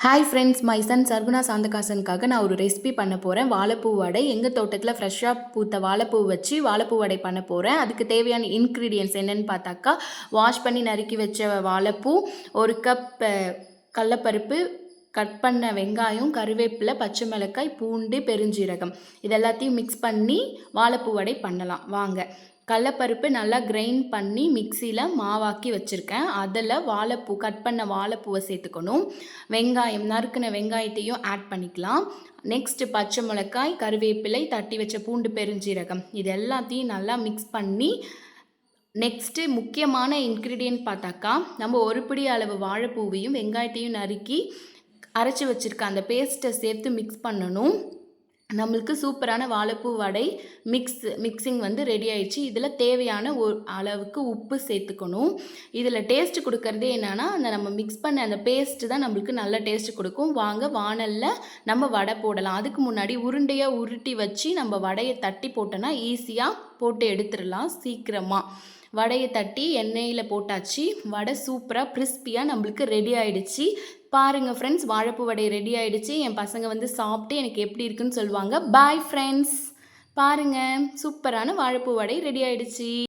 Hi friends, my son Sarguna சாந்தகாசனுக்காக நான் ஒரு ரெசிபி பண்ண போகிறேன். வாழைப்பூ வடை. எங்கள் தோட்டத்தில் ஃப்ரெஷ்ஷாக பூத்த வாழைப்பூ வச்சு வாழைப்பூ வடை பண்ண போகிறேன். அதுக்கு தேவையான இன்க்ரீடியன்ஸ் என்னென்னு பார்த்தாக்கா, வாஷ் பண்ணி நறுக்கி வச்ச வாழைப்பூ, ஒரு கப் கடலப்பருப்பு, கட் பண்ண வெங்காயம், கருவேப்பிலை, பச்சை மிளகாய், பூண்டு, பெருஞ்சீரகம் இது எல்லாத்தையும் மிக்ஸ் பண்ணி வாழைப்பூ வடை பண்ணலாம். வாங்க. கடலப்பருப்பு நல்லா கிரைண்ட் பண்ணி மிக்சியில் மாவாக்கி வச்சுருக்கேன். அதில் வாழைப்பூ, கட் பண்ண வாழைப்பூவை சேர்த்துக்கணும். வெங்காயம், நறுக்கின வெங்காயத்தையும் ஆட் பண்ணிக்கலாம். நெக்ஸ்ட்டு பச்சை மிளகாய், கருவேப்பிலை, தட்டி வச்ச பூண்டு, பெருஞ்சீரகம் இது எல்லாத்தையும் நல்லா மிக்ஸ் பண்ணி, நெக்ஸ்ட்டு முக்கியமான இன்க்ரீடியன்ட் பார்த்தாக்கா, நம்ம ஒரு பிடி அளவு வாழைப்பூவையும் வெங்காயத்தையும் நறுக்கி அரைச்சி வச்சுருக்க அந்த பேஸ்ட்டை சேர்த்து மிக்ஸ் பண்ணணும். நம்மளுக்கு சூப்பரான வாழைப்பூ வடை மிக்சிங் ரெடி ஆயிடுச்சு. இதில் தேவையான ஒரு அளவுக்கு உப்பு சேர்த்துக்கணும். இதில் டேஸ்ட்டு கொடுக்கறதே என்னென்னா, நம்ம மிக்ஸ் பண்ண அந்த பேஸ்ட்டு தான் நம்மளுக்கு நல்ல டேஸ்ட்டு கொடுக்கும். வாங்க வானலில் நம்ம வடை போடலாம். அதுக்கு முன்னாடி உருண்டையாக உருட்டி வச்சு நம்ம வடையை தட்டி போட்டோன்னா ஈஸியாக போட்டு எடுத்துடலாம் சீக்கிரமாக. வடையை தட்டி எண்ணெயில் போட்டாச்சு. வடை சூப்பராக கிறிஸ்பியாக நம்மளுக்கு ரெடி ஆகிடுச்சு. பாருங்கள் ஃப்ரெண்ட்ஸ், வாழைப்பூ வடை ரெடி ஆகிடுச்சு. என் பசங்க சாப்பிட்டு எனக்கு எப்படி இருக்குன்னு சொல்லுவாங்க. Bye friends. பாருங்கள், சூப்பரான வாழைப்பூ வடை ரெடி ஆகிடுச்சு.